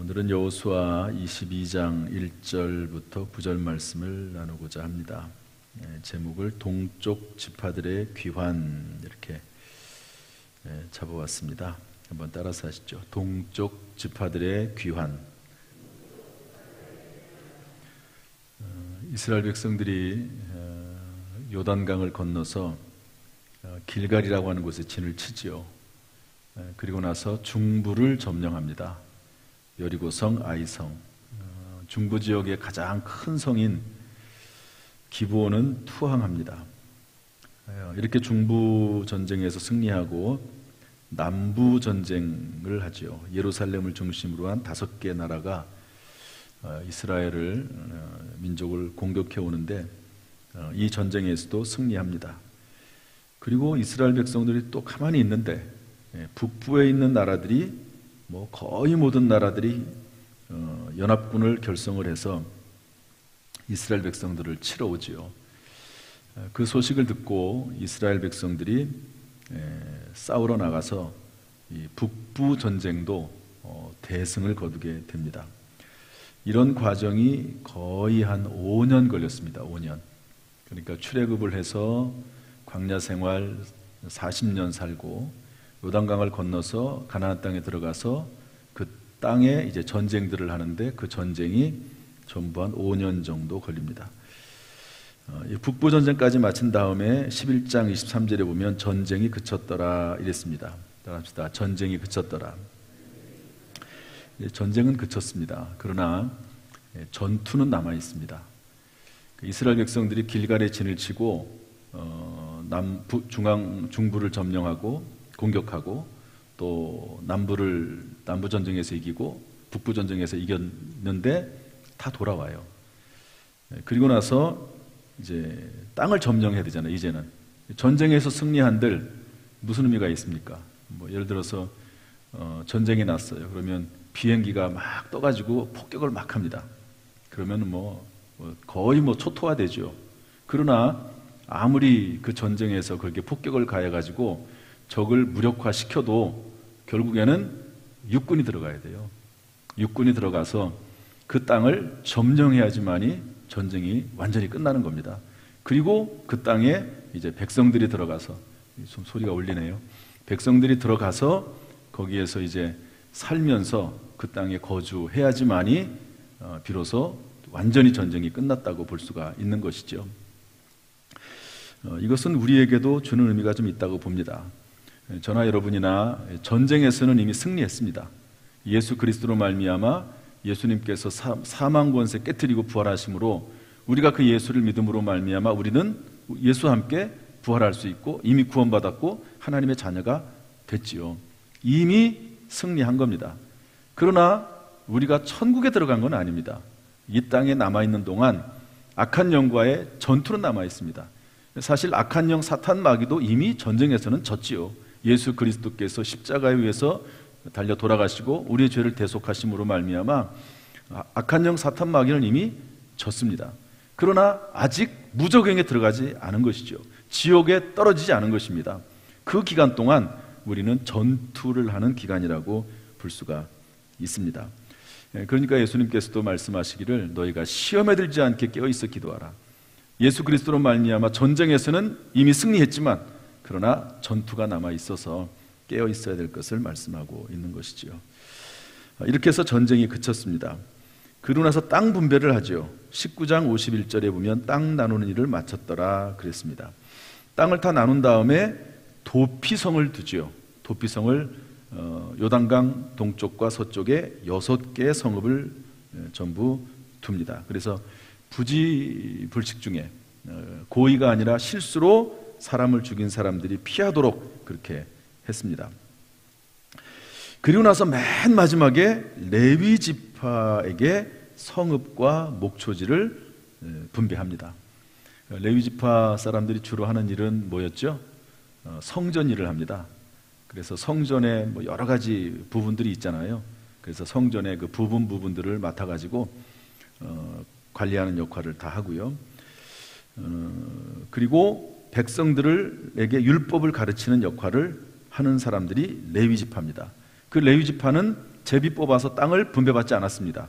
오늘은 여호수아 22장 1절부터 9절 말씀을 나누고자 합니다. 제목을 동쪽 지파들의 귀환 이렇게 잡아왔습니다. 한번 따라서 하시죠. 동쪽 지파들의 귀환. 이스라엘 백성들이 요단강을 건너서 길갈이라고 하는 곳에 진을 치지요. 그리고 나서 중부를 점령합니다. 여리고성, 아이성, 중부 지역의 가장 큰 성인 기브온은 투항합니다. 이렇게 중부 전쟁에서 승리하고 남부 전쟁을 하지요. 예루살렘을 중심으로 한 5개 나라가 이스라엘을 민족을 공격해 오는데 이 전쟁에서도 승리합니다. 그리고 이스라엘 백성들이 또 가만히 있는데 북부에 있는 나라들이 거의 모든 나라들이 연합군을 결성을 해서 이스라엘 백성들을 치러 오지요. 그 소식을 듣고 이스라엘 백성들이 싸우러 나가서 이 북부 전쟁도 대승을 거두게 됩니다. 이런 과정이 거의 한 5년 걸렸습니다. 5년. 그러니까 출애굽을 해서 광야 생활 40년 살고 요단강을 건너서 가나안 땅에 들어가서 그 땅에 이제 전쟁들을 하는데 그 전쟁이 전부 한 5년 정도 걸립니다. 북부 전쟁까지 마친 다음에 11장 23절에 보면 전쟁이 그쳤더라 이랬습니다. 따라합시다. 전쟁이 그쳤더라. 전쟁은 그쳤습니다. 그러나 전투는 남아 있습니다. 이스라엘 백성들이 길갈에 진을 치고 중부를 점령하고 공격하고 또 남부 전쟁에서 이기고 북부 전쟁에서 이겼는데 다 돌아와요. 그리고 나서 이제 땅을 점령해야 되잖아요. 이제는 전쟁에서 승리한들 무슨 의미가 있습니까? 예를 들어서 전쟁이 났어요. 그러면 비행기가 막 떠가지고 폭격을 막 합니다. 그러면 거의 초토화되죠. 그러나 아무리 그 전쟁에서 그렇게 폭격을 가해가지고 적을 무력화시켜도 결국에는 육군이 들어가야 돼요. 육군이 들어가서 그 땅을 점령해야지만이 전쟁이 완전히 끝나는 겁니다. 그리고 그 땅에 이제 백성들이 들어가서, 좀 소리가 울리네요. 백성들이 들어가서 거기에서 이제 살면서 그 땅에 거주해야지만이 비로소 완전히 전쟁이 끝났다고 볼 수가 있는 것이죠. 이것은 우리에게도 주는 의미가 좀 있다고 봅니다. 저나 여러분이나 전쟁에서는 이미 승리했습니다. 예수 그리스도로 말미암아 예수님께서 사망 권세 깨트리고 부활하심으로 우리가 그 예수를 믿음으로 말미암아 우리는 예수와 함께 부활할 수 있고 이미 구원받았고 하나님의 자녀가 됐지요. 이미 승리한 겁니다. 그러나 우리가 천국에 들어간 건 아닙니다. 이 땅에 남아있는 동안 악한 영과의 전투는 남아있습니다. 사실 악한 영 사탄 마귀도 이미 전쟁에서는 졌지요. 예수 그리스도께서 십자가에 의해서 달려 돌아가시고 우리의 죄를 대속하심으로 말미암아 악한 영 사탄 마귀는 이미 졌습니다. 그러나 아직 무저갱에 들어가지 않은 것이죠. 지옥에 떨어지지 않은 것입니다. 그 기간 동안 우리는 전투를 하는 기간이라고 볼 수가 있습니다. 그러니까 예수님께서도 말씀하시기를 너희가 시험에 들지 않게 깨어있어 기도하라. 예수 그리스도로 말미암아 전쟁에서는 이미 승리했지만 그러나 전투가 남아 있어서 깨어 있어야 될 것을 말씀하고 있는 것이지요. 이렇게 해서 전쟁이 그쳤습니다. 그러고 나서 땅 분배를 하죠. 19장 51절에 보면 땅 나누는 일을 마쳤더라 그랬습니다. 땅을 다 나눈 다음에 도피성을 두지요. 도피성을 요단강 동쪽과 서쪽에 6개의 성읍을 전부 둡니다. 그래서 부지불식 중에 고의가 아니라 실수로 사람을 죽인 사람들이 피하도록 그렇게 했습니다. 그리고 나서 맨 마지막에 레위 지파에게 성읍과 목초지를 분배합니다. 레위 지파 사람들이 주로 하는 일은 뭐였죠? 성전 일을 합니다. 그래서 성전에 여러 가지 부분들이 있잖아요. 그래서 성전의 그 부분들을 맡아가지고 관리하는 역할을 다 하고요. 그리고 백성들에게 율법을 가르치는 역할을 하는 사람들이 레위 지파입니다. 그 레위 지파는 제비 뽑아서 땅을 분배받지 않았습니다.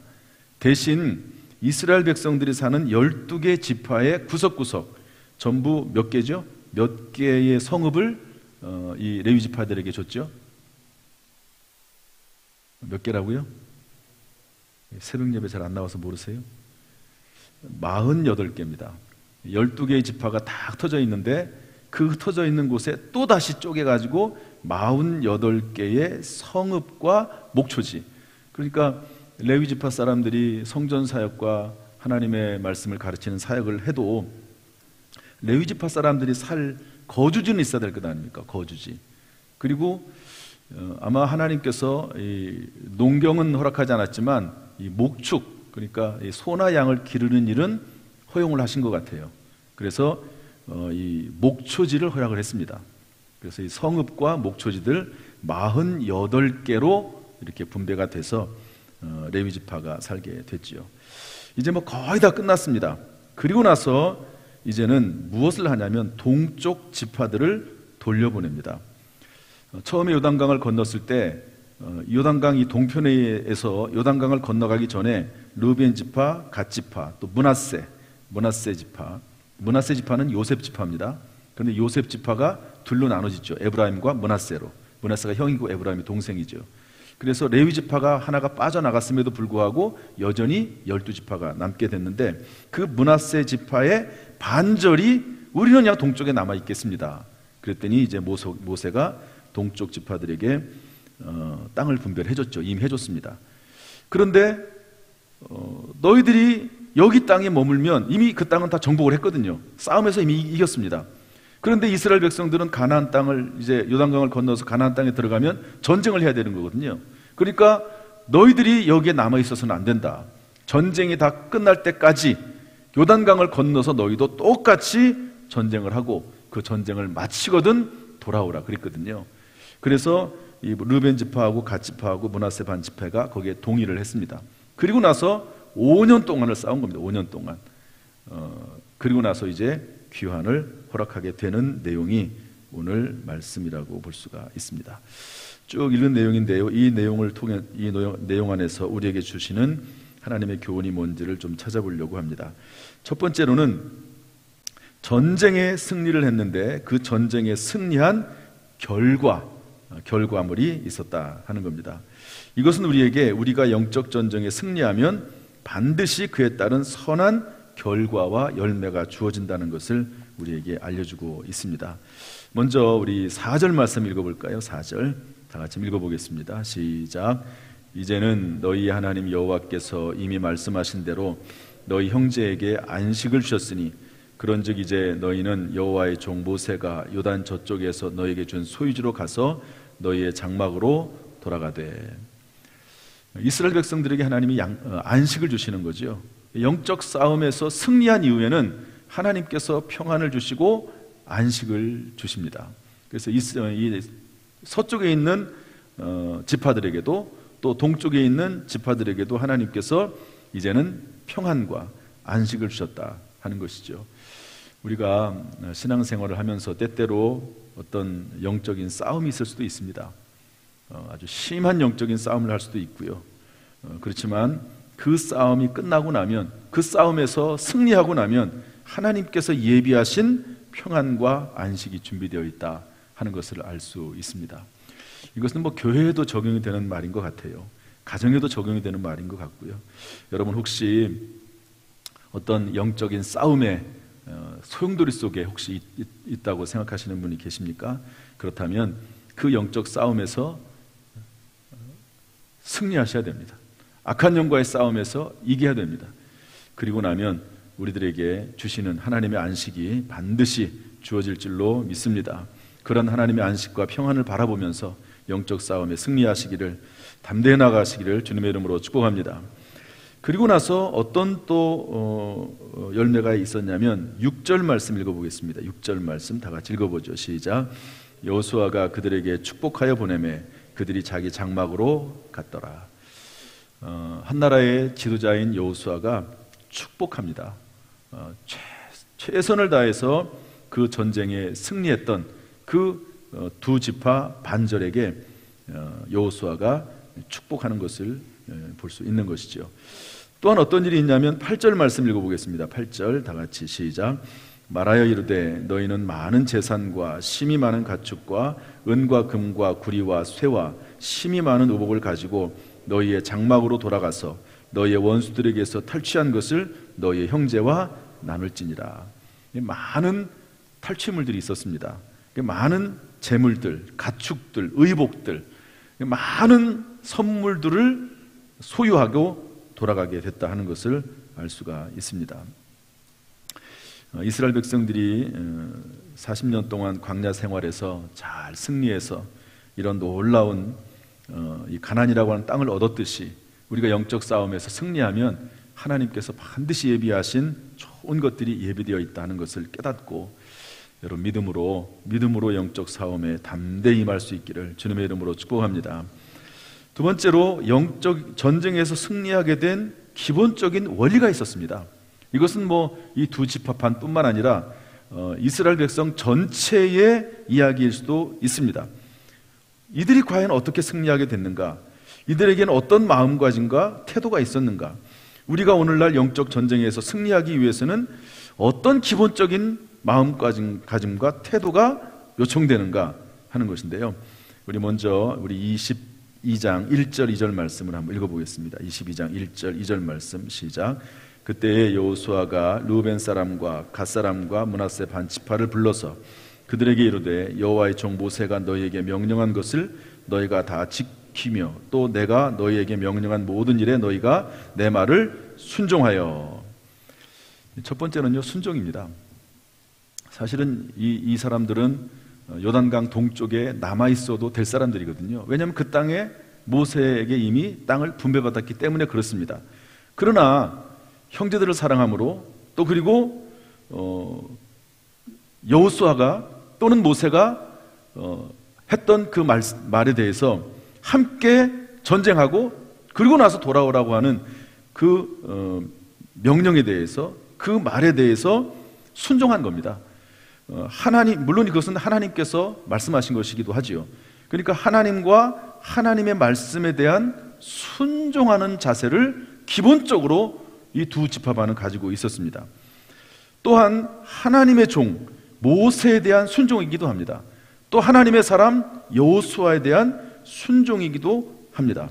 대신 이스라엘 백성들이 사는 12개 지파의 구석구석 전부 몇 개죠? 몇 개의 성읍을 이 레위 지파들에게 줬죠? 몇 개라고요? 새벽 예배 잘 안 나와서 모르세요? 48개입니다. 12개의 지파가 다 흩어져 있는데 그 흩어져 있는 곳에 또 다시 쪼개가지고 48개의 성읍과 목초지. 그러니까 레위 지파 사람들이 성전 사역과 하나님의 말씀을 가르치는 사역을 해도 레위 지파 사람들이 살 거주지는 있어야 될 것 아닙니까? 거주지. 그리고 아마 하나님께서 이 농경은 허락하지 않았지만 이 목축, 그러니까 이 소나 양을 기르는 일은 허용을 하신 것 같아요. 그래서 이 목초지를 허락을 했습니다. 그래서 이 성읍과 목초지들 48개로 이렇게 분배가 돼서 레위 지파가 살게 됐지요. 이제 뭐 거의 다 끝났습니다. 그리고 나서 이제는 무엇을 하냐면 동쪽 지파들을 돌려보냅니다. 처음에 요단강을 건넜을 때 요단강 이 동편에서 요단강을 건너가기 전에 르벤 지파, 갓 지파, 또 므낫세 지파. 므낫세 지파는 요셉 지파입니다. 그런데 요셉 지파가 둘로 나눠지죠. 에브라임과 므낫세로. 므낫세가 형이고 에브라임이 동생이죠. 그래서 레위 지파가 하나가 빠져나갔음에도 불구하고 여전히 12지파가 남게 됐는데 그 므낫세 지파의 반절이 우리는 그냥 동쪽에 남아 있겠습니다. 그랬더니 이제 모세가 동쪽 지파들에게 땅을 분배를 해줬죠. 이미 해줬습니다. 그런데 너희들이 여기 땅에 머물면 이미 그 땅은 다 정복을 했거든요. 싸움에서 이미 이겼습니다. 그런데 이스라엘 백성들은 가나안 땅을 이제 요단강을 건너서 가나안 땅에 들어가면 전쟁을 해야 되는 거거든요. 그러니까 너희들이 여기에 남아 있어서는 안 된다. 전쟁이 다 끝날 때까지 요단강을 건너서 너희도 똑같이 전쟁을 하고 그 전쟁을 마치거든 돌아오라 그랬거든요. 그래서 이 르벤 지파하고 갓 지파하고 므낫세 반 지파가 거기에 동의를 했습니다. 그리고 나서 5년 동안을 싸운 겁니다. 5년 동안. 그리고 나서 이제 귀환을 허락하게 되는 내용이 오늘 말씀이라고 볼 수가 있습니다. 쭉 읽은 내용인데요. 이 내용을 통해 이 내용 안에서 우리에게 주시는 하나님의 교훈이 뭔지를 좀 찾아보려고 합니다. 첫 번째로는 전쟁에 승리를 했는데 그 전쟁에 승리한 결과물이 있었다 하는 겁니다. 이것은 우리에게 우리가 영적 전쟁에 승리하면 반드시 그에 따른 선한 결과와 열매가 주어진다는 것을 우리에게 알려주고 있습니다. 먼저 우리 4절 말씀 읽어볼까요? 4절 다 같이 읽어보겠습니다. 시작. 이제는 너희 하나님 여호와께서 이미 말씀하신 대로 너희 형제에게 안식을 주셨으니 그런즉 이제 너희는 여호와의 종 모세가 요단 저쪽에서 너희에게 준 소유지로 가서 너희의 장막으로 돌아가되. 이스라엘 백성들에게 하나님이 안식을 주시는 거죠. 영적 싸움에서 승리한 이후에는 하나님께서 평안을 주시고 안식을 주십니다. 그래서 이 서쪽에 있는 지파들에게도 또 동쪽에 있는 지파들에게도 하나님께서 이제는 평안과 안식을 주셨다 하는 것이죠. 우리가 신앙생활을 하면서 때때로 어떤 영적인 싸움이 있을 수도 있습니다. 아주 심한 영적인 싸움을 할 수도 있고요. 그렇지만 그 싸움이 끝나고 나면, 그 싸움에서 승리하고 나면 하나님께서 예비하신 평안과 안식이 준비되어 있다 하는 것을 알 수 있습니다. 이것은 뭐 교회에도 적용이 되는 말인 것 같아요. 가정에도 적용이 되는 말인 것 같고요. 여러분 혹시 어떤 영적인 싸움에 소용돌이 속에 혹시 있다고 생각하시는 분이 계십니까? 그렇다면 그 영적 싸움에서 승리하셔야 됩니다. 악한 영과의 싸움에서 이겨야 됩니다. 그리고 나면 우리들에게 주시는 하나님의 안식이 반드시 주어질 줄로 믿습니다. 그런 하나님의 안식과 평안을 바라보면서 영적 싸움에 승리하시기를, 담대해 나가시기를 주님의 이름으로 축복합니다. 그리고 나서 어떤 또 열매가 있었냐면 6절 말씀 읽어보겠습니다. 6절 말씀 다 같이 읽어보죠. 시작. 여호수아가 그들에게 축복하여 보내매 그들이 자기 장막으로 갔더라. 한 나라의 지도자인 여호수아가 축복합니다. 최선을 다해서 그 전쟁에 승리했던 그 두 지파 반절에게 여호수아가 축복하는 것을 볼 수 있는 것이죠. 또한 어떤 일이 있냐면 8절 말씀 읽어보겠습니다. 8절 다 같이 시작. 말하여 이르되 너희는 많은 재산과 심이 많은 가축과 은과 금과 구리와 쇠와 심이 많은 의복을 가지고 너희의 장막으로 돌아가서 너희의 원수들에게서 탈취한 것을 너희의 형제와 나눌지니라. 많은 탈취물들이 있었습니다. 많은 재물들, 가축들, 의복들, 많은 선물들을 소유하고 돌아가게 됐다 하는 것을 알 수가 있습니다. 이스라엘 백성들이 40년 동안 광야 생활에서 잘 승리해서 이런 놀라운 이 가나안이라고 하는 땅을 얻었듯이 우리가 영적 싸움에서 승리하면 하나님께서 반드시 예비하신 좋은 것들이 예비되어 있다는 것을 깨닫고 여러분 믿음으로 영적 싸움에 담대히 임할 수 있기를 주님의 이름으로 축복합니다. 두 번째로 영적 전쟁에서 승리하게 된 기본적인 원리가 있었습니다. 이것은 이 두 지파판뿐만 아니라 이스라엘 백성 전체의 이야기일 수도 있습니다. 이들이 과연 어떻게 승리하게 됐는가? 이들에게는 어떤 마음가짐과 태도가 있었는가? 우리가 오늘날 영적 전쟁에서 승리하기 위해서는 어떤 기본적인 마음가짐과 태도가 요청되는가 하는 것인데요. 우리 먼저 우리 22장 1절 2절 말씀을 한번 읽어보겠습니다. 22장 1절 2절 말씀 시작. 그때에 여호수아가 르우벤 사람과 갓 사람과 므낫세 반 지파를 불러서 그들에게 이르되 여호와의 종 모세가 너희에게 명령한 것을 너희가 다 지키며 또 내가 너희에게 명령한 모든 일에 너희가 내 말을 순종하여. 첫 번째는요, 순종입니다. 사실은 이 사람들은 요단강 동쪽에 남아있어도 될 사람들이거든요. 왜냐하면 그 땅에 모세에게 이미 땅을 분배받았기 때문에 그렇습니다. 그러나 형제들을 사랑함으로 또 그리고 여호수아가 또는 모세가 했던 그 말에 대해서 함께 전쟁하고 그리고 나서 돌아오라고 하는 그 명령에 대해서 그 말에 대해서 순종한 겁니다. 물론 이것은 하나님께서 말씀하신 것이기도 하지요. 그러니까 하나님과 하나님의 말씀에 대한 순종하는 자세를 기본적으로 이 두 지파반은 가지고 있었습니다. 또한 하나님의 종 모세에 대한 순종이기도 합니다. 또 하나님의 사람 여호수아에 대한 순종이기도 합니다.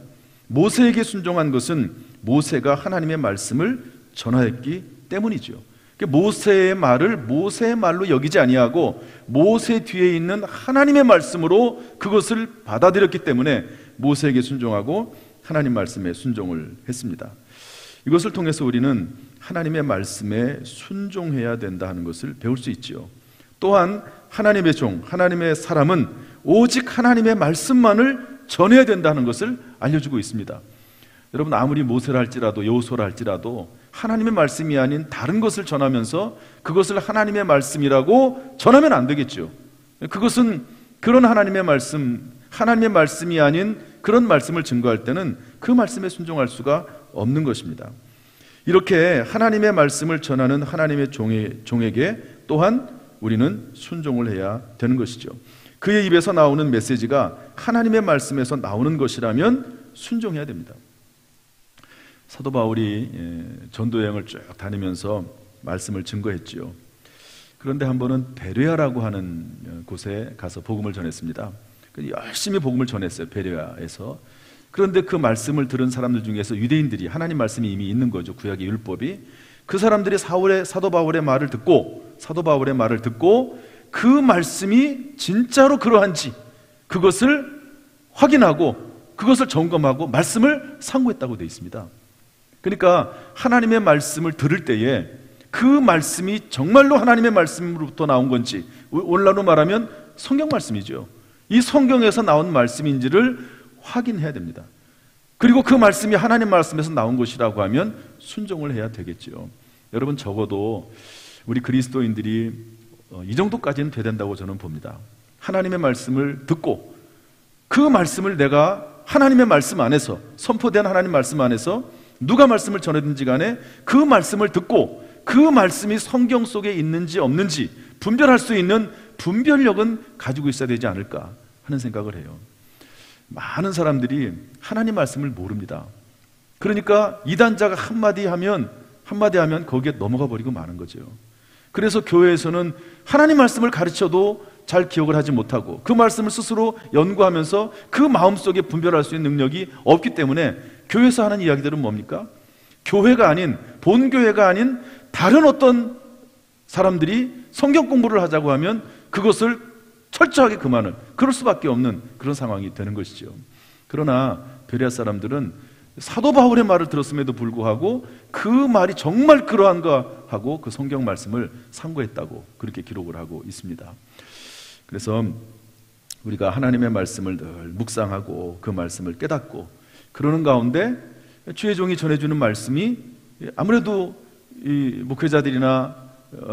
모세에게 순종한 것은 모세가 하나님의 말씀을 전하였기 때문이죠. 모세의 말을 모세의 말로 여기지 아니하고 모세 뒤에 있는 하나님의 말씀으로 그것을 받아들였기 때문에 모세에게 순종하고 하나님 말씀에 순종을 했습니다. 이것을 통해서 우리는 하나님의 말씀에 순종해야 된다 하는 것을 배울 수 있지요. 또한 하나님의 종, 하나님의 사람은 오직 하나님의 말씀만을 전해야 된다는 것을 알려주고 있습니다. 여러분, 아무리 모세라 할지라도 여호수아라 할지라도 하나님의 말씀이 아닌 다른 것을 전하면서 그것을 하나님의 말씀이라고 전하면 안 되겠죠. 그것은 그런 하나님의 말씀이 아닌 그런 말씀을 증거할 때는 그 말씀에 순종할 수가 없는 것입니다. 이렇게 하나님의 말씀을 전하는 하나님의 종에게 또한 우리는 순종을 해야 되는 것이죠. 그의 입에서 나오는 메시지가 하나님의 말씀에서 나오는 것이라면 순종해야 됩니다. 사도 바울이 전도여행을 쭉 다니면서 말씀을 증거했지요. 그런데 한 번은 베레아라고 하는 곳에 가서 복음을 전했습니다. 열심히 복음을 전했어요, 베레아에서. 그런데 그 말씀을 들은 사람들 중에서 유대인들이, 하나님 말씀이 이미 있는 거죠, 구약의 율법이. 그 사람들이 사도 바울의 말을 듣고 그 말씀이 진짜로 그러한지 그것을 확인하고 그것을 점검하고 말씀을 상고했다고 되어 있습니다. 그러니까 하나님의 말씀을 들을 때에 그 말씀이 정말로 하나님의 말씀으로부터 나온 건지, 오늘날로 말하면 성경 말씀이죠. 이 성경에서 나온 말씀인지를 확인해야 됩니다. 그리고 그 말씀이 하나님 말씀에서 나온 것이라고 하면 순종을 해야 되겠죠. 여러분, 적어도 우리 그리스도인들이 이 정도까지는 돼야 된다고 저는 봅니다. 하나님의 말씀을 듣고 그 말씀을 내가 하나님의 말씀 안에서, 선포된 하나님 말씀 안에서 누가 말씀을 전하든지 간에 그 말씀을 듣고 그 말씀이 성경 속에 있는지 없는지 분별할 수 있는 분별력은 가지고 있어야 되지 않을까 하는 생각을 해요. 많은 사람들이 하나님 말씀을 모릅니다. 그러니까 이단자가 한마디 하면 거기에 넘어가 버리고 마는 거죠. 그래서 교회에서는 하나님 말씀을 가르쳐도 잘 기억을 하지 못하고 그 말씀을 스스로 연구하면서 그 마음속에 분별할 수 있는 능력이 없기 때문에 교회에서 하는 이야기들은 뭡니까? 교회가 아닌, 본교회가 아닌 다른 어떤 사람들이 성경 공부를 하자고 하면 그것을 철저하게 금하는, 그럴 수밖에 없는 그런 상황이 되는 것이죠. 그러나 베레아 사람들은 사도 바울의 말을 들었음에도 불구하고 그 말이 정말 그러한가 하고 그 성경 말씀을 상고했다고 그렇게 기록을 하고 있습니다. 그래서 우리가 하나님의 말씀을 늘 묵상하고 그 말씀을 깨닫고 그러는 가운데 주의 종이 전해주는 말씀이 아무래도 이 목회자들이나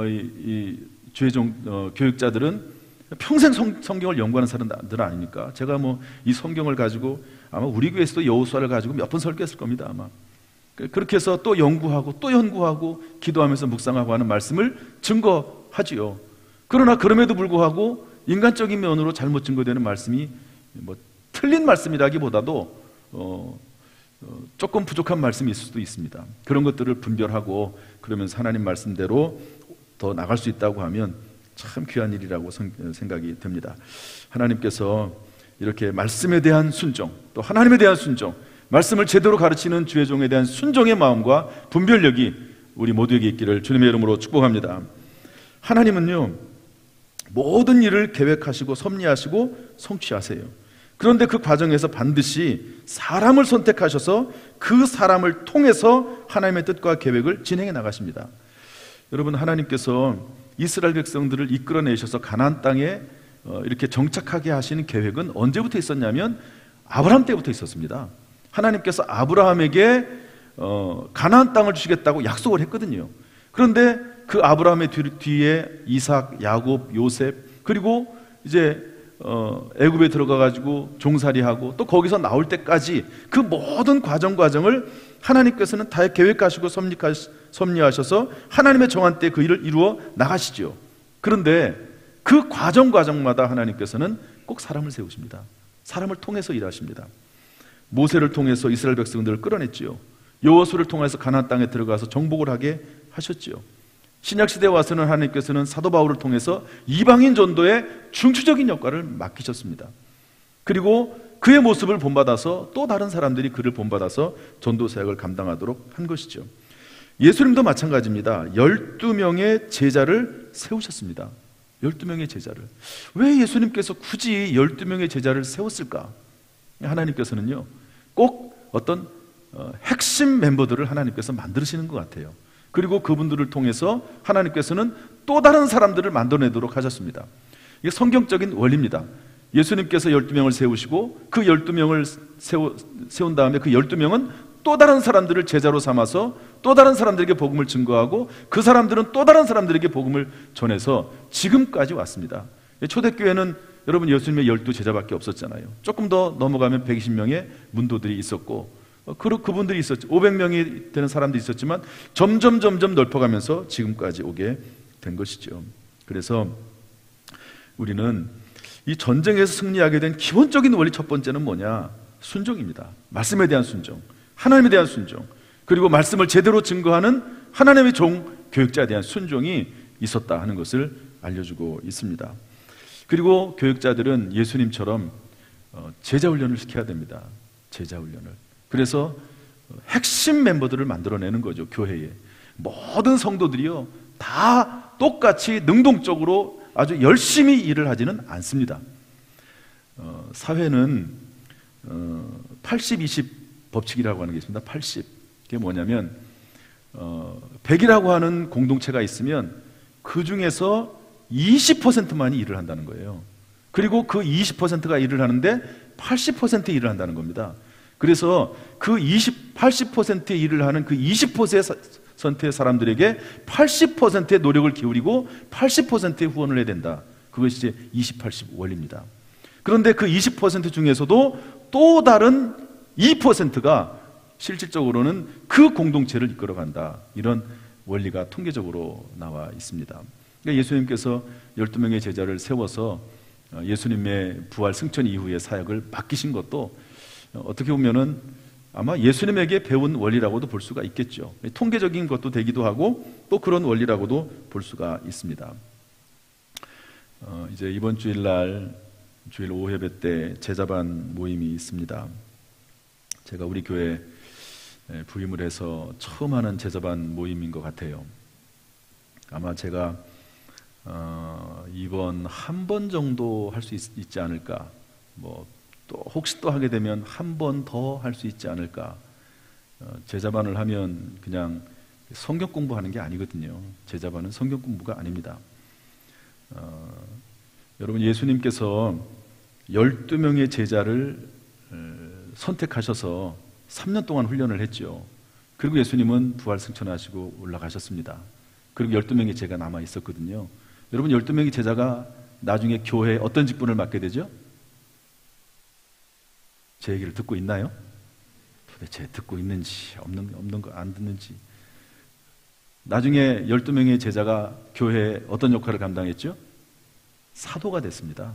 이 주의 종 교육자들은 평생 성경을 연구하는 사람들 아닙니까? 제가 뭐 이 성경을 가지고 아마 우리 교회에서도 여호수아를 가지고 몇 번 설교했을 겁니다. 아마 그렇게 해서 또 연구하고 또 연구하고 기도하면서 묵상하고 하는 말씀을 증거하지요. 그러나 그럼에도 불구하고 인간적인 면으로 잘못 증거되는 말씀이 뭐 틀린 말씀이라기보다도 조금 부족한 말씀이 있을 수도 있습니다. 그런 것들을 분별하고 그러면서 하나님 말씀대로 더 나갈 수 있다고 하면 참 귀한 일이라고 생각이 듭니다. 하나님께서 이렇게 말씀에 대한 순종, 또 하나님에 대한 순종, 말씀을 제대로 가르치는 주의 종에 대한 순종의 마음과 분별력이 우리 모두에게 있기를 주님의 이름으로 축복합니다. 하나님은요, 모든 일을 계획하시고 섭리하시고 성취하세요. 그런데 그 과정에서 반드시 사람을 선택하셔서 그 사람을 통해서 하나님의 뜻과 계획을 진행해 나가십니다. 여러분, 하나님께서 이스라엘 백성들을 이끌어내셔서 가나안 땅에 이렇게 정착하게 하시는 계획은 언제부터 있었냐면 아브라함 때부터 있었습니다. 하나님께서 아브라함에게 가나안 땅을 주시겠다고 약속을 했거든요. 그런데 그 아브라함의 뒤에 이삭, 야곱, 요셉, 그리고 이제 애굽에 들어가 가지고 종살이하고 또 거기서 나올 때까지 그 모든 과정을 하나님께서는 다 계획하시고 섭리하셔서 하나님의 정한 때 그 일을 이루어 나가시죠. 그런데 그 과정마다 하나님께서는 꼭 사람을 세우십니다. 사람을 통해서 일하십니다. 모세를 통해서 이스라엘 백성들을 끌어냈지요. 여호수아를 통해서 가나안 땅에 들어가서 정복을 하게 하셨지요. 신약시대에 와서는 하나님께서는 사도 바울을 통해서 이방인 전도의 중추적인 역할을 맡기셨습니다. 그리고 그의 모습을 본받아서 또 다른 사람들이 그를 본받아서 전도 사역을 감당하도록 한 것이죠. 예수님도 마찬가지입니다. 12명의 제자를 세우셨습니다. 12명의 제자를. 왜 예수님께서 굳이 12명의 제자를 세웠을까? 하나님께서는요, 꼭 어떤 핵심 멤버들을 하나님께서 만드시는 것 같아요. 그리고 그분들을 통해서 하나님께서는 또 다른 사람들을 만들어내도록 하셨습니다. 이게 성경적인 원리입니다. 예수님께서 12명을 세우시고 그 12명을 세운 다음에 그 12명은 또 다른 사람들을 제자로 삼아서 또 다른 사람들에게 복음을 증거하고 그 사람들은 또 다른 사람들에게 복음을 전해서 지금까지 왔습니다. 초대교회는 여러분 예수님의 12제자밖에 없었잖아요. 조금 더 넘어가면 120명의 문도들이 있었고 그분들이 있었죠. 500명이 되는 사람들이 있었지만 점점 넓혀가면서 지금까지 오게 된 것이죠. 그래서 우리는 이 전쟁에서 승리하게 된 기본적인 원리 첫 번째는 뭐냐? 순종입니다. 말씀에 대한 순종, 하나님에 대한 순종, 그리고 말씀을 제대로 증거하는 하나님의 종, 교육자에 대한 순종이 있었다 하는 것을 알려주고 있습니다. 그리고 교육자들은 예수님처럼 제자 훈련을 시켜야 됩니다. 제자 훈련을. 그래서 핵심 멤버들을 만들어내는 거죠. 교회에 모든 성도들이요 다 똑같이 능동적으로 아주 열심히 일을 하지는 않습니다. 사회는 80-20 법칙이라고 하는 게 있습니다. 80. 그게 뭐냐면 100이라고 하는 공동체가 있으면 그 중에서 20%만이 일을 한다는 거예요. 그리고 그 20%가 일을 하는데 80% 일을 한다는 겁니다. 그래서 그 80%의 일을 하는 그 20%의 사람들에게 80%의 노력을 기울이고 80%의 후원을 해야 된다. 그것이 이제 20-80 원리입니다. 그런데 그 20% 중에서도 또 다른 2%가 실질적으로는 그 공동체를 이끌어간다. 이런 원리가 통계적으로 나와 있습니다. 그러니까 예수님께서 12명의 제자를 세워서 예수님의 부활 승천 이후의 사역을 맡기신 것도 어떻게 보면은 아마 예수님에게 배운 원리라고도 볼 수가 있겠죠. 통계적인 것도 되기도 하고 또 그런 원리라고도 볼 수가 있습니다. 이제 이번 주일날 주일 오후 예배 때 제자반 모임이 있습니다. 제가 우리 교회 부임을 해서 처음 하는 제자반 모임인 것 같아요. 아마 제가 이번 한 번 정도 할 수 있지 않을까, 또 혹시 또 하게 되면 한 번 더 할 수 있지 않을까. 제자반을 하면 그냥 성경 공부하는 게 아니거든요. 제자반은 성경 공부가 아닙니다. 여러분, 예수님께서 12명의 제자를 선택하셔서 3년 동안 훈련을 했죠. 그리고 예수님은 부활 승천하시고 올라가셨습니다. 그리고 12명의 제자가 남아 있었거든요. 여러분, 12명의 제자가 나중에 교회에 어떤 직분을 맡게 되죠? 제 얘기를 듣고 있나요? 도대체 듣고 있는지 없는 거 안 듣는지. 나중에 12명의 제자가 교회에 어떤 역할을 감당했죠? 사도가 됐습니다.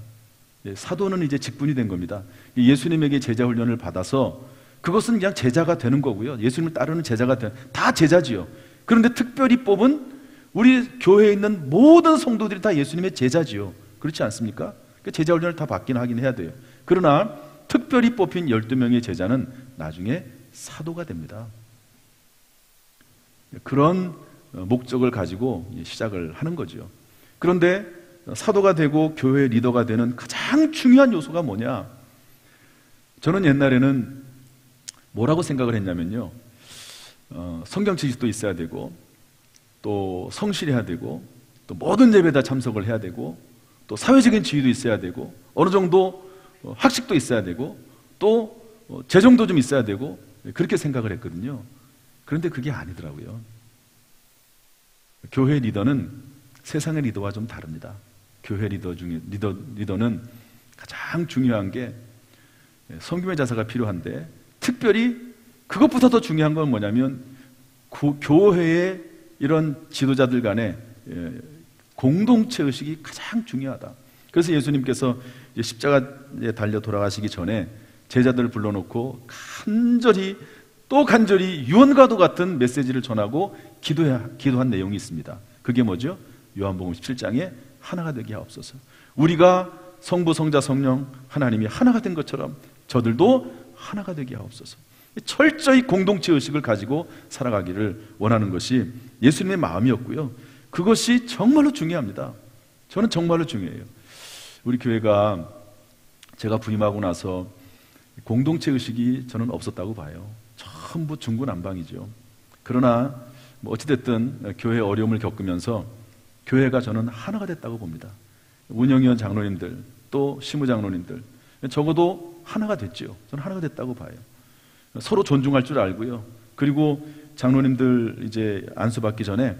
사도는 이제 직분이 된 겁니다. 예수님에게 제자 훈련을 받아서 그것은 그냥 제자가 되는 거고요. 예수님을 따르는 제자가 다 제자지요. 그런데 특별히 뽑은 우리 교회에 있는 모든 성도들이 다 예수님의 제자지요. 그렇지 않습니까? 제자 훈련을 다 받긴 하긴 해야 돼요. 그러나 특별히 뽑힌 12명의 제자는 나중에 사도가 됩니다. 그런 목적을 가지고 시작을 하는 거죠. 그런데 사도가 되고 교회 리더가 되는 가장 중요한 요소가 뭐냐? 저는 옛날에는 뭐라고 생각을 했냐면요, 성경 지식도 있어야 되고, 또 성실해야 되고, 또 모든 예배에 참석을 해야 되고, 또 사회적인 지위도 있어야 되고, 어느 정도 학식도 있어야 되고, 또 재정도 좀 있어야 되고, 그렇게 생각을 했거든요. 그런데 그게 아니더라고요. 교회 리더는 세상의 리더와 좀 다릅니다. 교회 리더 중에 리더는 가장 중요한 게 섬김의 자세가 필요한데, 특별히 그것보다 더 중요한 건 뭐냐면 교회의 이런 지도자들 간의 공동체 의식이 가장 중요하다. 그래서 예수님께서 십자가에 달려 돌아가시기 전에 제자들을 불러놓고 간절히 유언과도 같은 메시지를 전하고 기도한 내용이 있습니다. 그게 뭐죠? 요한복음 17장에 하나가 되게 하옵소서. 우리가 성부, 성자, 성령 하나님이 하나가 된 것처럼 저들도 하나가 되게 하옵소서. 철저히 공동체 의식을 가지고 살아가기를 원하는 것이 예수님의 마음이었고요. 그것이 정말로 중요합니다. 저는 정말로 중요해요. 우리 교회가 제가 부임하고 나서 공동체 의식이 저는 없었다고 봐요. 전부 중구난방이죠. 그러나 어찌됐든 교회의 어려움을 겪으면서 교회가 저는 하나가 됐다고 봅니다. 운영위원 장로님들, 또 시무장로님들, 적어도 하나가 됐죠. 저는 하나가 됐다고 봐요. 서로 존중할 줄 알고요. 그리고 장로님들 이제 안수받기 전에,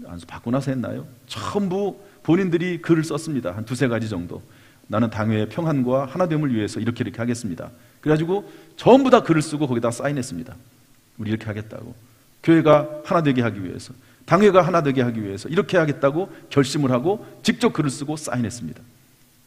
안수받고 나서 했나요? 전부 본인들이 글을 썼습니다. 한 2-3가지 정도. 나는 당회의 평안과 하나됨을 위해서 이렇게 하겠습니다. 그래가지고 전부 다 글을 쓰고 거기다 사인했습니다. 우리 이렇게 하겠다고. 교회가 하나 되게 하기 위해서, 당회가 하나 되게 하기 위해서 이렇게 하겠다고 결심을 하고 직접 글을 쓰고 사인했습니다.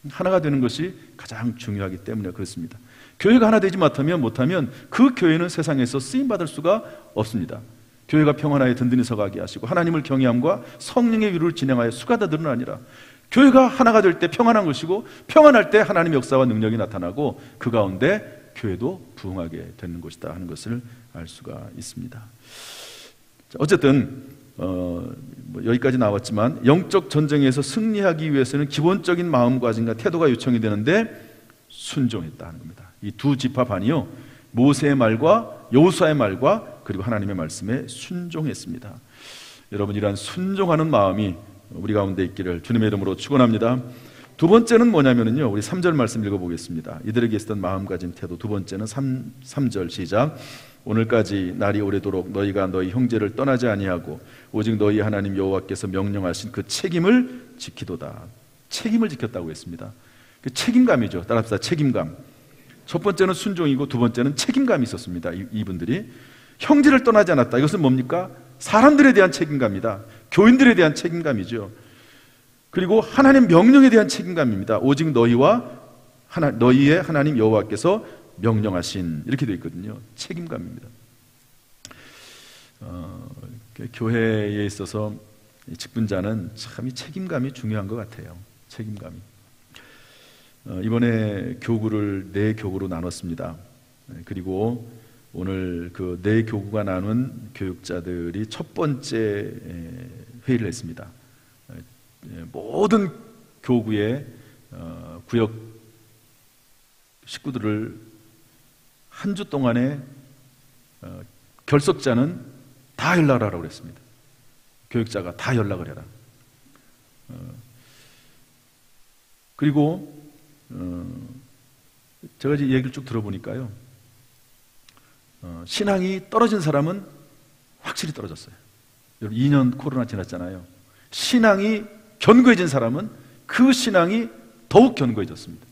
하나가 되는 것이 가장 중요하기 때문에 그렇습니다. 교회가 하나 되지 못하면 그 교회는 세상에서 쓰임받을 수가 없습니다. 교회가 평안하여 든든히 서가게 하시고 하나님을 경외함과 성령의 위로를 진행하여 수가다들은 아니라, 교회가 하나가 될 때 평안한 것이고, 평안할 때 하나님의 역사와 능력이 나타나고, 그 가운데 교회도 부흥하게 되는 것이다 하는 것을 알 수가 있습니다. 어쨌든 여기까지 나왔지만, 영적 전쟁에서 승리하기 위해서는 기본적인 마음가짐과 태도가 요청이 되는데 순종했다 하는 겁니다. 이 두 지파반이요, 모세의 말과 여호수아의 말과 그리고 하나님의 말씀에 순종했습니다. 여러분, 이러한 순종하는 마음이 우리 가운데 있기를 주님의 이름으로 축원합니다. 두 번째는 뭐냐면요, 우리 3절 말씀 읽어보겠습니다. 이들에게 있었던 마음가짐 태도. 두 번째는 3절 시작. 오늘까지 날이 오래도록 너희가 너희 형제를 떠나지 아니하고 오직 너희 하나님 여호와께서 명령하신 그 책임을 지키도다. 책임을 지켰다고 했습니다. 그 책임감이죠. 따라합시다. 책임감. 첫 번째는 순종이고 두 번째는 책임감이 있었습니다. 이분들이 형제를 떠나지 않았다. 이것은 뭡니까? 사람들에 대한 책임감이다. 교인들에 대한 책임감이죠. 그리고 하나님 명령에 대한 책임감입니다. 오직 너희의 하나님 여호와께서 명령하신, 이렇게 되어 있거든요. 책임감입니다. 교회에 있어서 직분자는 참 이 책임감이 중요한 것 같아요. 책임감이. 이번에 교구를 4교구로 나눴습니다. 그리고 오늘 그 4교구가 나눈 교육자들이 첫 번째 회의를 했습니다. 모든 교구의 구역 식구들을 한 주 동안에 결석자는 다 연락을 하라고 그랬습니다. 교육자가 다 연락을 해라. 그리고 제가 이제 얘기를 쭉 들어보니까요, 신앙이 떨어진 사람은 확실히 떨어졌어요. 여러분 2년 코로나 지났잖아요. 신앙이 견고해진 사람은 그 신앙이 더욱 견고해졌습니다.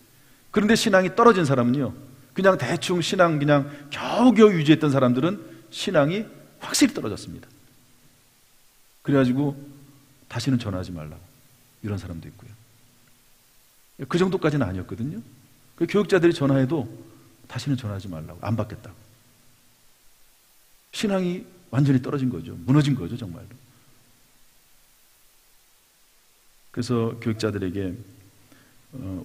그런데 신앙이 떨어진 사람은요, 그냥 대충 신앙 그냥 겨우겨우 유지했던 사람들은 신앙이 확실히 떨어졌습니다. 그래가지고 다시는 전화하지 말라고, 이런 사람도 있고요. 그 정도까지는 아니었거든요. 그 교육자들이 전화해도 다시는 전화하지 말라고, 안 받겠다고. 신앙이 완전히 떨어진 거죠. 무너진 거죠, 정말로. 그래서 교육자들에게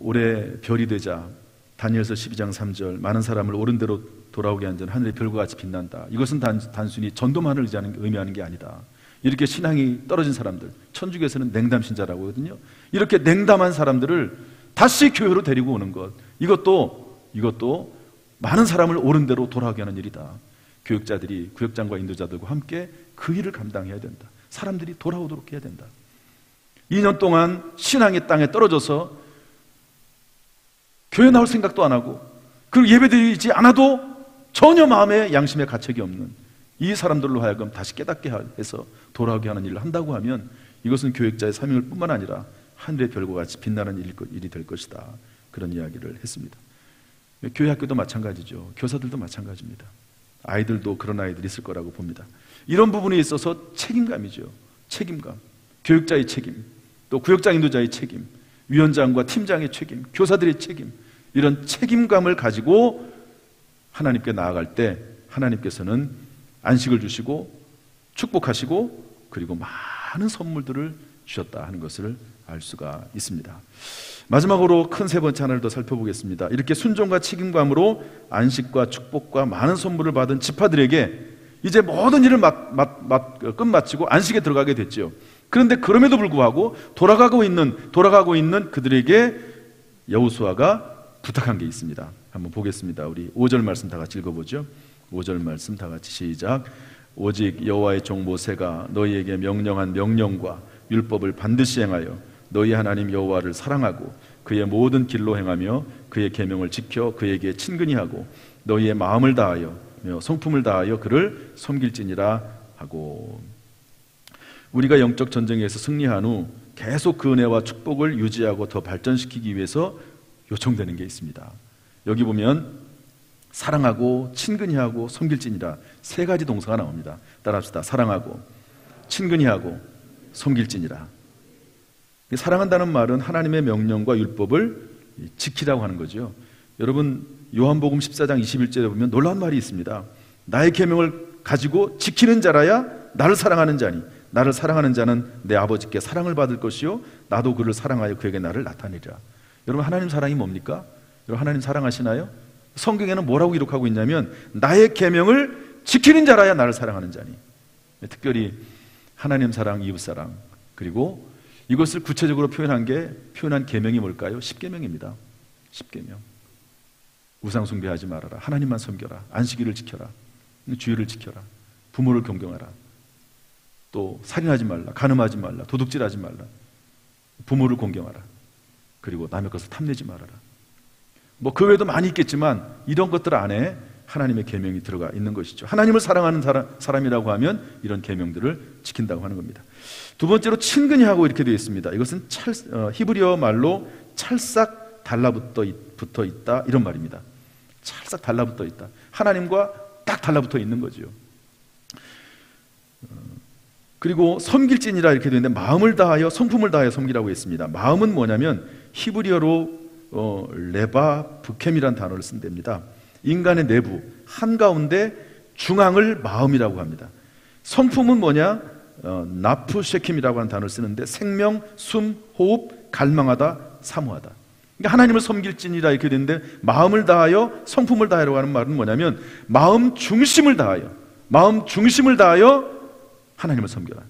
올해 별이 되자, 다니엘서 12장 3절, 많은 사람을 옳은 대로 돌아오게 한 자는 하늘의 별과 같이 빛난다. 이것은 단순히 전도만을 의미하는 게 아니다. 이렇게 신앙이 떨어진 사람들, 천주교에서는 냉담신자라고 하거든요. 이렇게 냉담한 사람들을 다시 교회로 데리고 오는 것, 이것도 많은 사람을 옳은 대로 돌아오게 하는 일이다. 교육자들이 구역장과 인도자들과 함께 그 일을 감당해야 된다. 사람들이 돌아오도록 해야 된다. 2년 동안 신앙의 땅에 떨어져서 교회 나올 생각도 안 하고, 그리고 예배드리지 않아도 전혀 마음에 양심에 가책이 없는 이 사람들로 하여금 다시 깨닫게 해서 돌아오게 하는 일을 한다고 하면, 이것은 교육자의 사명을 뿐만 아니라 하늘의 별과 같이 빛나는 일이 될 것이다. 그런 이야기를 했습니다. 교회 학교도 마찬가지죠. 교사들도 마찬가지입니다. 아이들도 그런 아이들이 있을 거라고 봅니다. 이런 부분에 있어서 책임감이죠. 책임감. 교육자의 책임, 또 구역자 인도자의 책임, 위원장과 팀장의 책임, 교사들의 책임, 이런 책임감을 가지고 하나님께 나아갈 때 하나님께서는 안식을 주시고 축복하시고 그리고 많은 선물들을 주셨다 하는 것을 알 수가 있습니다. 마지막으로 큰 세 번째 하나를 더 살펴보겠습니다. 이렇게 순종과 책임감으로 안식과 축복과 많은 선물을 받은 지파들에게 이제 모든 일을 끝마치고 안식에 들어가게 됐죠. 그런데 그럼에도 불구하고 돌아가고 있는 그들에게 여호수아가 부탁한 게 있습니다. 한번 보겠습니다. 우리 5절 말씀 다 같이 읽어보죠. 5절 말씀 다 같이 시작. 오직 여호와의 종 모세가 너희에게 명령한 명령과 율법을 반드시 행하여 너희 하나님 여호와를 사랑하고 그의 모든 길로 행하며 그의 계명을 지켜 그에게 친근히 하고 너희의 마음을 다하여 성품을 다하여 그를 섬길지니라 하고, 우리가 영적 전쟁에서 승리한 후 계속 그 은혜와 축복을 유지하고 더 발전시키기 위해서 요청되는 게 있습니다. 여기 보면 사랑하고 친근히 하고 섬길지니라 세 가지 동사가 나옵니다. 따라합시다. 사랑하고 친근히 하고 섬길지니라. 사랑한다는 말은 하나님의 명령과 율법을 지키라고 하는 거죠. 여러분 요한복음 14장 21절에 보면 놀라운 말이 있습니다. 나의 계명을 가지고 지키는 자라야 나를 사랑하는 자니 나를 사랑하는 자는 내 아버지께 사랑을 받을 것이요 나도 그를 사랑하여 그에게 나를 나타내리라. 여러분 하나님 사랑이 뭡니까? 여러분 하나님 사랑하시나요? 성경에는 뭐라고 기록하고 있냐면 나의 계명을 지키는 자라야 나를 사랑하는 자니. 특별히 하나님 사랑, 이웃 사랑, 그리고 이것을 구체적으로 표현한 계명이 뭘까요? 10계명입니다. 10계명. 우상 숭배하지 말아라. 하나님만 섬겨라. 안식일을 지켜라. 주일을 지켜라. 부모를 존경하라. 또 살인하지 말라. 간음하지 말라. 도둑질하지 말라. 부모를 공경하라. 그리고 남의 것을 탐내지 말아라. 그 외에도 많이 있겠지만 이런 것들 안에 하나님의 계명이 들어가 있는 것이죠. 하나님을 사랑하는 사람이라고 하면 이런 계명들을 지킨다고 하는 겁니다. 두 번째로 친근히 하고 이렇게 되어 있습니다. 이것은 히브리어 말로 찰싹 달라붙어 있다 이런 말입니다. 찰싹 달라붙어 있다. 하나님과 딱 달라붙어 있는 거죠. 그리고 섬길지니라 이렇게 되는데 마음을 다하여 성품을 다하여 섬기라고 했습니다. 마음은 뭐냐면 히브리어로 레바 브켐이라는 단어를 쓴답니다. 인간의 내부 한가운데 중앙을 마음이라고 합니다. 성품은 뭐냐? 나프쉐킴이라고 하는 단어를 쓰는데 생명, 숨, 호흡, 갈망하다, 사모하다. 그러니까 하나님을 섬길지니라 이렇게 되는데 마음을 다하여 성품을 다하라고 하는 말은 뭐냐면 마음 중심을 다하여 하나님을 섬겨라.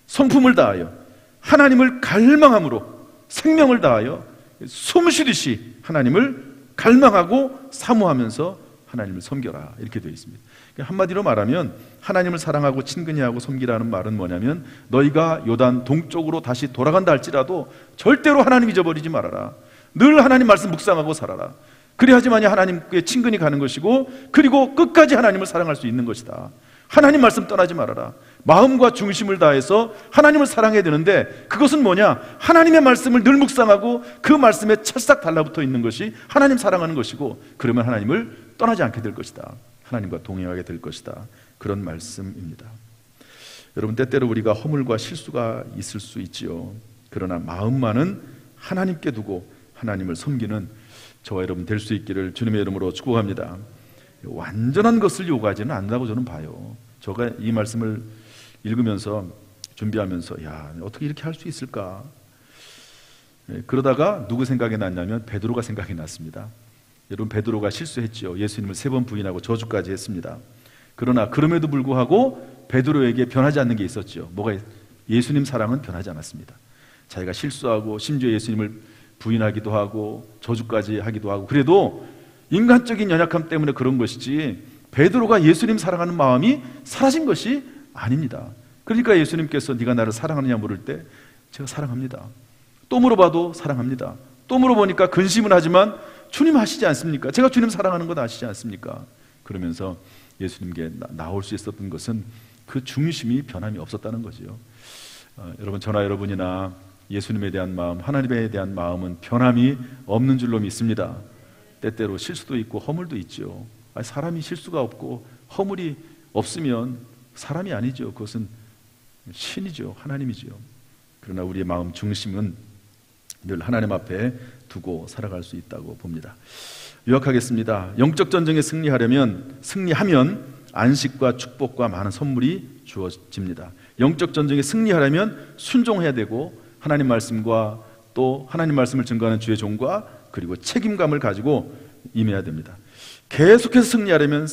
성품을 다하여 하나님을 갈망함으로 생명을 다하여 숨 쉬듯이 하나님을 갈망하고 사모하면서 하나님을 섬겨라 이렇게 되어 있습니다. 한마디로 말하면 하나님을 사랑하고 친근히 하고 섬기라는 말은 뭐냐면 너희가 요단 동쪽으로 다시 돌아간다 할지라도 절대로 하나님 잊어버리지 말아라. 늘 하나님 말씀 묵상하고 살아라. 그래야지만이 하나님께 친근히 가는 것이고 그리고 끝까지 하나님을 사랑할 수 있는 것이다. 하나님 말씀 떠나지 말아라. 마음과 중심을 다해서 하나님을 사랑해야 되는데 그것은 뭐냐? 하나님의 말씀을 늘 묵상하고 그 말씀에 찰싹 달라붙어 있는 것이 하나님 사랑하는 것이고 그러면 하나님을 떠나지 않게 될 것이다. 하나님과 동행하게 될 것이다. 그런 말씀입니다. 여러분, 때때로 우리가 허물과 실수가 있을 수 있지요. 그러나 마음만은 하나님께 두고 하나님을 섬기는 저와 여러분 될 수 있기를 주님의 이름으로 축복합니다. 완전한 것을 요구하지는 않는다고 저는 봐요. 제가 이 말씀을 읽으면서 준비하면서 야, 어떻게 이렇게 할 수 있을까? 그러다가 누구 생각이 났냐면 베드로가 생각이 났습니다. 여러분, 베드로가 실수했죠. 예수님을 3번 부인하고 저주까지 했습니다. 그러나 그럼에도 불구하고 베드로에게 변하지 않는 게 있었죠. 예수님 사랑은 변하지 않았습니다. 자기가 실수하고 심지어 예수님을 부인하기도 하고 저주까지 하기도 하고 그래도 인간적인 연약함 때문에 그런 것이지 베드로가 예수님 사랑하는 마음이 사라진 것이 아닙니다. 그러니까 예수님께서 네가 나를 사랑하느냐 물을 때 제가 사랑합니다. 또 물어봐도 사랑합니다. 또 물어보니까 근심은 하지만 주님 아시지 않습니까? 제가 주님 사랑하는 것 아시지 않습니까? 그러면서 예수님께 나올 수 있었던 것은 그 중심이 변함이 없었다는 거죠. 여러분, 저나 여러분이나 예수님에 대한 마음, 하나님에 대한 마음은 변함이 없는 줄로 믿습니다. 때때로 실수도 있고 허물도 있죠. 사람이 실수가 없고 허물이 없으면 사람이 아니죠. 그것은 신이죠. 하나님이죠. 그러나 우리의 마음 중심은 늘 하나님 앞에 두고 살아갈 수 있다고 봅니다. 요약하겠습니다. 영적 전쟁에 승리하면 안식과 축복과 많은 선물이 주어집니다. 영적 전쟁에 승리하려면 순종해야 되고 하나님 말씀과 또 하나님 말씀을 증거하는 주의 종과 그리고 책임감을 가지고 임해야 됩니다. 계속해서 승리하려면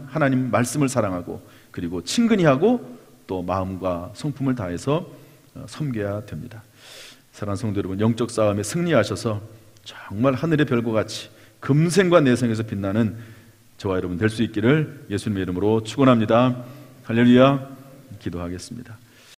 하나님 말씀을 사랑하고 그리고 친근히 하고 또 마음과 성품을 다해서 섬겨야 됩니다. 사랑하는 성도 여러분, 영적 싸움에 승리하셔서 정말 하늘의 별과 같이 금생과 내생에서 빛나는 저와 여러분 될 수 있기를 예수님의 이름으로 축원합니다. 할렐루야. 기도하겠습니다.